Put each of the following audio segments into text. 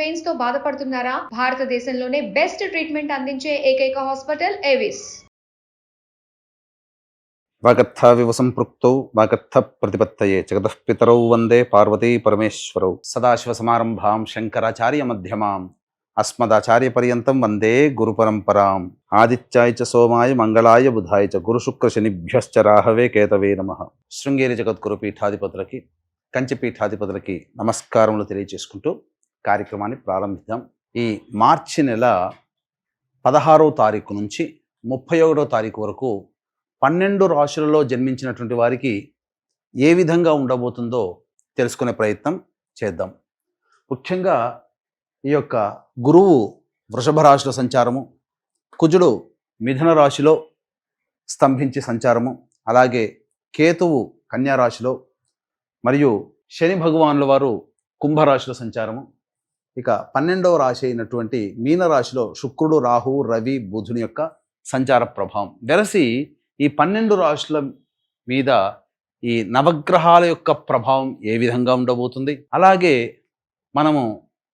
Veins తో బాధపడుతున్నారా? భారతదేశంలోనే బెస్ట్ ట్రీట్మెంట్ అందించే ఏకైక హాస్పిటల్ ఏవిస్. వాగర్థావివ సంపృక్తౌ వాగర్థ ప్రతిపత్తయే జగతః పితరౌ వందే పార్వతీ పరమేశ్వరౌ. సదాశివసమారంభాం శంకరాచార్య మధ్యమాం అస్మదాచార్య పర్యంతం వందే గురు పరంపరాం. ఆదిత్యాయ చ సోమాయ మంగళాయ బుధాయ చ గురు శుక్ర శనిభ్యశ్చ రాహవే కేతవే నమః. శృంగేరి జగద్గురు పీఠాధిపతులకి, కంచి పీఠాధిపతులకి నమస్కారములు తెలియజేసుకుంటూ కార్యక్రమాన్ని ప్రారంభిద్దాం. ఈ మార్చి నెల 16వ తారీఖు నుంచి 31వ తారీఖు వరకు 12 రాశులలో జన్మించినటువంటి వారికి ఏ విధంగా ఉండబోతుందో తెలుసుకునే ప్రయత్నం చేద్దాం. ముఖ్యంగా ఈ యొక్క గురువు వృషభ రాశిలో సంచారము, కుజుడు మిథున రాశిలో స్తంభించి సంచారము, అలాగే కేతువు కన్యా రాశిలో, మరియు శని భగవానుల వారు కుంభరాశిలో సంచారము. ఇక 12వ రాశి అయినటువంటి మీనరాశిలో శుక్రుడు, రాహువు, రవి, బుధుని యొక్క సంచార ప్రభావం వెరసి ఈ 12 రాశుల మీద ఈ నవగ్రహాల యొక్క ప్రభావం ఏ విధంగా ఉండబోతుంది, అలాగే మనము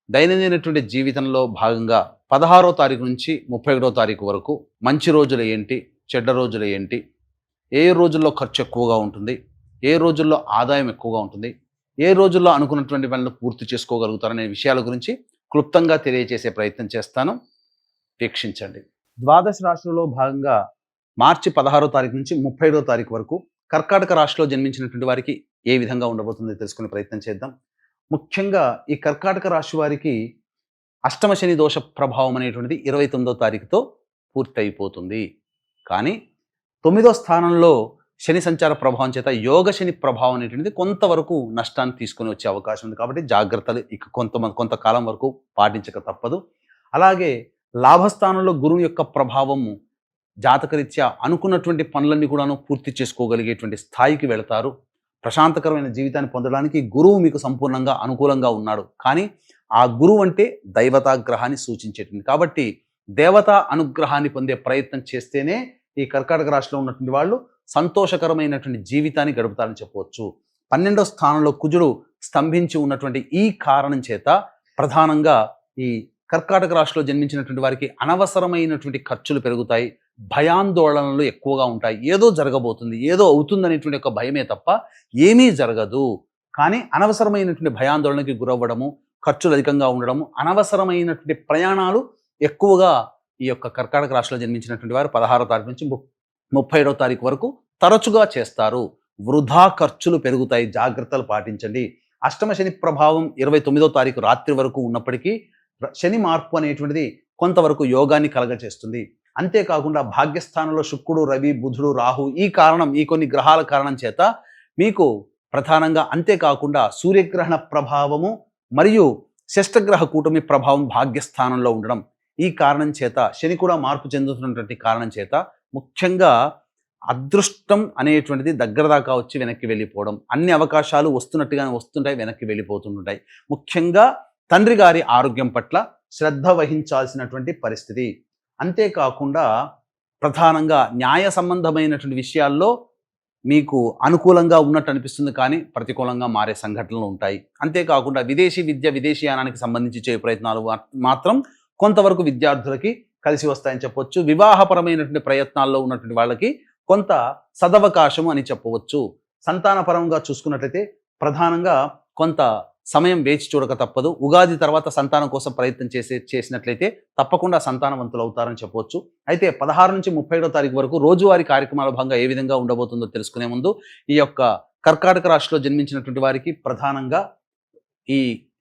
దైనందినటువంటి జీవితంలో భాగంగా 16వ తారీఖు నుంచి 31వ తారీఖు వరకు మంచి రోజులు ఏంటి, చెడ్డ రోజులు ఏంటి, ఏ రోజుల్లో ఖర్చు ఎక్కువగా ఉంటుంది, ఏ రోజుల్లో ఆదాయం ఎక్కువగా ఉంటుంది, ఏ రోజుల్లో అనుకున్నటువంటి పనులు పూర్తి చేసుకోగలుగుతారనే విషయాల గురించి క్లుప్తంగా తెలియజేసే ప్రయత్నం చేస్తాను. వీక్షించండి. ద్వాదశ రాశులలో భాగంగా మార్చి 16వ తారీఖు నుంచి 31వ తారీఖు వరకు కర్కాటక రాశిలో జన్మించినటువంటి వారికి ఏ విధంగా ఉండబోతుందో తెలుసుకునే ప్రయత్నం చేద్దాం. ముఖ్యంగా ఈ కర్కాటక రాశి వారికి అష్టమ శని దోష ప్రభావం అనేటువంటిది 29వ తారీఖుతో పూర్తయిపోతుంది. కానీ 9వ స్థానంలో శని సంచార ప్రభావం చేత యోగ శని ప్రభావం అనేటువంటిది కొంతవరకు నష్టాన్ని తీసుకొని వచ్చే అవకాశం ఉంది. కాబట్టి జాగ్రత్తలు ఇక కొంతకాలం వరకు పాటించక తప్పదు. అలాగే లాభస్థానంలో గురువు యొక్క ప్రభావము జాతకరీత్యా అనుకున్నటువంటి పనులన్నీ కూడాను పూర్తి చేసుకోగలిగేటువంటి స్థాయికి వెళతారు. ప్రశాంతకరమైన జీవితాన్ని పొందడానికి గురువు మీకు సంపూర్ణంగా అనుకూలంగా ఉన్నాడు. కానీ ఆ గురువు అంటే దైవతాగ్రహాన్ని సూచించేటువంటి, కాబట్టి దేవతా అనుగ్రహాన్ని పొందే ప్రయత్నం చేస్తేనే ఈ కర్కాటక రాశిలో ఉన్నటువంటి వాళ్ళు సంతోషకరమైనటువంటి జీవితాన్ని గడుపుతారని చెప్పవచ్చు. 12వ స్థానంలో కుజుడు స్తంభించి ఉన్నటువంటి ఈ కారణం చేత ప్రధానంగా ఈ కర్కాటక రాశిలో జన్మించినటువంటి వారికి అనవసరమైనటువంటి ఖర్చులు పెరుగుతాయి, భయాందోళనలు ఎక్కువగా ఉంటాయి. ఏదో జరగబోతుంది, ఏదో అవుతుందనేటువంటి ఒక భయమే తప్ప ఏమీ జరగదు. కానీ అనవసరమైనటువంటి భయాందోళనకి గురవ్వడము, ఖర్చులు అధికంగా ఉండడము, అనవసరమైనటువంటి ప్రయాణాలు ఎక్కువగా ఈ యొక్క కర్కాటక రాశిలో జన్మించినటువంటి వారు 16వ తారీఖు నుంచి 31వ తారీఖు వరకు తరచుగా చేస్తారు. వృధా ఖర్చులు పెరుగుతాయి, జాగ్రత్తలు పాటించండి. అష్టమ శని ప్రభావం 29వ తారీఖు రాత్రి వరకు ఉన్నప్పటికీ శని మార్పు అనేటువంటిది కొంతవరకు యోగాన్ని కలగచేస్తుంది. అంతేకాకుండా భాగ్యస్థానంలో శుక్రుడు, రవి, బుధుడు, రాహు ఈ కొన్ని గ్రహాల కారణం చేత మీకు ప్రధానంగా, అంతేకాకుండా సూర్యగ్రహణ ప్రభావము మరియు షష్టగ్రహ కూటమి ప్రభావం భాగ్యస్థానంలో ఉండడం, ఈ కారణం చేత శని కూడా మార్పు చెందుతున్నటువంటి కారణం చేత ముఖ్యంగా అదృష్టం అనేటువంటిది దగ్గర దాకా వచ్చి వెనక్కి వెళ్ళిపోవడం, అన్ని అవకాశాలు వస్తున్నట్టుగానే వస్తుంటాయి, వెనక్కి వెళ్ళిపోతుంటాయి. ముఖ్యంగా తండ్రి గారి ఆరోగ్యం పట్ల శ్రద్ధ వహించాల్సినటువంటి పరిస్థితి. అంతేకాకుండా ప్రధానంగా న్యాయ సంబంధమైనటువంటి విషయాల్లో మీకు అనుకూలంగా ఉన్నట్టు అనిపిస్తుంది, కానీ ప్రతికూలంగా మారే సంఘటనలు ఉంటాయి. అంతేకాకుండా విదేశీ విద్య, విదేశీయానానికి సంబంధించి చేయ ప్రయత్నాలు మాత్రం కొంతవరకు విద్యార్థులకి కలిసి వస్తాయని చెప్పవచ్చు. వివాహపరమైనటువంటి ప్రయత్నాల్లో ఉన్నటువంటి వాళ్ళకి కొంత సదవకాశము అని చెప్పవచ్చు. సంతానపరంగా చూసుకున్నట్లయితే ప్రధానంగా కొంత సమయం వేచి చూడక తప్పదు. ఉగాది తర్వాత సంతానం కోసం ప్రయత్నం చేసినట్లయితే తప్పకుండా సంతానవంతులు అవుతారని చెప్పవచ్చు. అయితే 16 నుంచి 31వ తారీఖు వరకు రోజువారీ కార్యక్రమాల భాగంగా ఏ విధంగా ఉండబోతుందో తెలుసుకునే ముందు ఈ యొక్క కర్కాటక రాశిలో జన్మించినటువంటి వారికి ప్రధానంగా ఈ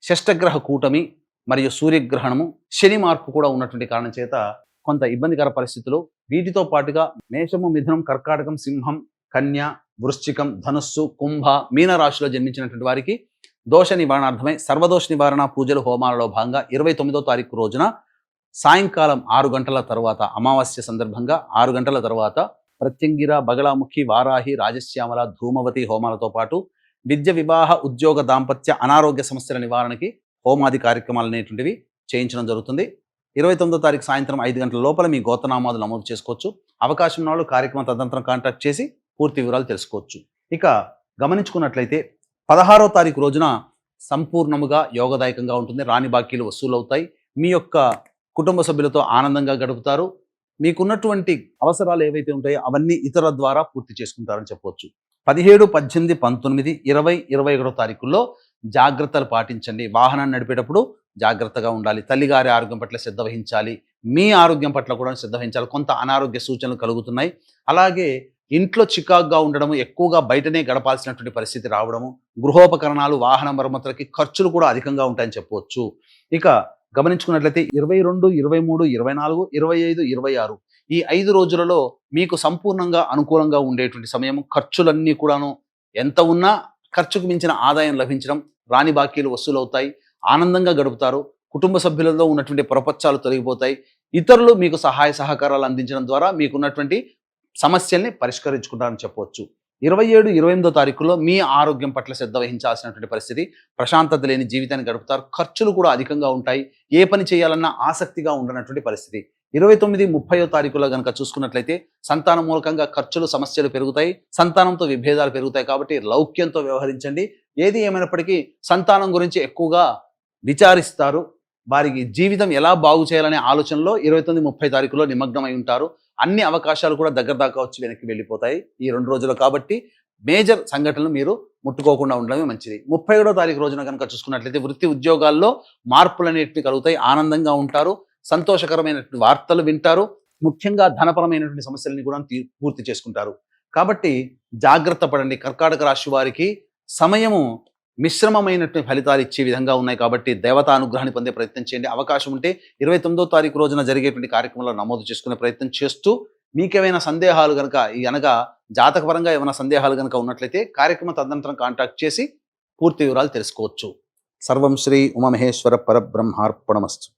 షష్టగ్రహ కూటమి మరియు సూర్యగ్రహణము, శని మార్పు కూడా ఉన్నటువంటి కారణం చేత కొంత ఇబ్బందికర పరిస్థితులు. వీటితో పాటుగా మేషము, మిథునం, కర్కాటకం, సింహం, కన్య, వృశ్చికం, ధనుస్సు, కుంభ, మీన రాశిలో జన్మించినటువంటి వారికి దోష నివారణార్థమై సర్వదోష నివారణ పూజలు, హోమాలలో భాగంగా 29వ తారీఖు రోజున సాయంకాలం 6 గంటల తర్వాత, అమావాస్య సందర్భంగా 6 గంటల తర్వాత ప్రత్యంగిర, బగళాముఖి, వారాహి, రాజశ్యామల, ధూమవతి హోమాలతో పాటు విద్య, వివాహ, ఉద్యోగ, దాంపత్య, అనారోగ్య సమస్యల నివారణకి హోమాది కార్యక్రమాలు అనేటువంటివి చేయించడం జరుగుతుంది. 29వ తారీఖు సాయంత్రం 5 గంటల లోపల మీ గోత్రనామాలు నమోదు చేసుకోవచ్చు. అవకాశం ఉన్న వాళ్ళు కార్యక్రమం తదనంతరం కాంటాక్ట్ చేసి పూర్తి వివరాలు తెలుసుకోవచ్చు. ఇక గమనించుకున్నట్లయితే 16వ తారీఖు రోజున సంపూర్ణముగా యోగదాయకంగా ఉంటుంది. రాని బాకీలు వసూలవుతాయి. మీ యొక్క కుటుంబ సభ్యులతో ఆనందంగా గడుపుతారు. మీకున్నటువంటి అవసరాలు ఏవైతే ఉంటాయో అవన్నీ ఇతరుల ద్వారా పూర్తి చేసుకుంటారని చెప్పవచ్చు. 17, 18, 19, 20, 21 తారీఖుల్లో జాగ్రత్తలు పాటించండి. వాహనాన్ని నడిపేటప్పుడు జాగ్రత్తగా ఉండాలి. తల్లిగారి ఆరోగ్యం పట్ల శ్రద్ధ వహించాలి. మీ ఆరోగ్యం పట్ల కూడా శ్రద్ధ వహించాలి. కొంత అనారోగ్య సూచనలు కలుగుతున్నాయి. అలాగే ఇంట్లో చికాకుగా ఉండడము, ఎక్కువగా బయటనే గడపాల్సినటువంటి పరిస్థితి రావడము, గృహోపకరణాలు, వాహన మరమ్మతులకి ఖర్చులు కూడా అధికంగా ఉంటాయని చెప్పవచ్చు. ఇక గమనించుకున్నట్లయితే 22, 23, 24, 25, 26 ఈ 5 రోజులలో మీకు సంపూర్ణంగా అనుకూలంగా ఉండేటువంటి సమయం. ఖర్చులన్నీ కూడాను ఎంత ఉన్నా ఖర్చుకు మించిన ఆదాయం లభించడం, రాని బాకీలు వసూలవుతాయి, ఆనందంగా గడుపుతారు. కుటుంబ సభ్యులలో ఉన్నటువంటి పొరపచ్చాలు తొలగిపోతాయి. ఇతరులు మీకు సహాయ సహకారాలు అందించడం ద్వారా మీకున్నటువంటి సమస్యల్ని పరిష్కరించుకుంటారని చెప్పవచ్చు. 27, 28 తారీఖుల్లో మీ ఆరోగ్యం పట్ల శ్రద్ధ వహించాల్సినటువంటి పరిస్థితి. ప్రశాంతత లేని జీవితాన్ని గడుపుతారు. ఖర్చులు కూడా అధికంగా ఉంటాయి. ఏ పని చేయాలన్నా ఆసక్తిగా ఉండనటువంటి పరిస్థితి. 29, 30 తారీఖులో కనుక చూసుకున్నట్లయితే సంతానం మూలకంగా ఖర్చులు, సమస్యలు పెరుగుతాయి. సంతానంతో విభేదాలు పెరుగుతాయి. కాబట్టి లౌక్యంతో వ్యవహరించండి. ఏది ఏమైనప్పటికీ సంతానం గురించి ఎక్కువగా విచారిస్తారు. వారికి జీవితం ఎలా బాగు చేయాలనే ఆలోచనలో 29, 30 తారీఖులో నిమగ్నమై ఉంటారు. అన్ని అవకాశాలు కూడా దగ్గర దాకా వచ్చి వెనక్కి వెళ్ళిపోతాయి ఈ 2 రోజులు. కాబట్టి మేజర్ సంఘటనలు మీరు ముట్టుకోకుండా ఉండడమే మంచిది. 31వ తారీఖు రోజున కనుక చూసుకున్నట్లయితే వృత్తి ఉద్యోగాల్లో మార్పులు అనేటివి కలుగుతాయి. ఆనందంగా ఉంటారు. సంతోషకరమైనటువంటి వార్తలు వింటారు. ముఖ్యంగా ధనపరమైనటువంటి సమస్యలని కూడా పూర్తి చేసుకుంటారు. కాబట్టి జాగ్రత్త పడండి. కర్కాటక రాశి వారికి సమయము మిశ్రమమైనటువంటి ఫలితాలు ఇచ్చే విధంగా ఉన్నాయి. కాబట్టి దేవతా అనుగ్రహాన్ని పొందే ప్రయత్నం చేయండి. అవకాశం ఉంటే 29వ తారీఖు రోజున జరిగేటువంటి కార్యక్రమంలో నమోదు చేసుకునే ప్రయత్నం చేస్తూ, మీకేమైనా సందేహాలు కనుక అనగా జాతకపరంగా ఏమైనా సందేహాలు కనుక ఉన్నట్లయితే కార్యక్రమం తదనంతరం కాంటాక్ట్ చేసి పూర్తి వివరాలు తెలుసుకోవచ్చు. సర్వం శ్రీ ఉమామహేశ్వర పరబ్రహ్మార్పణమస్తు.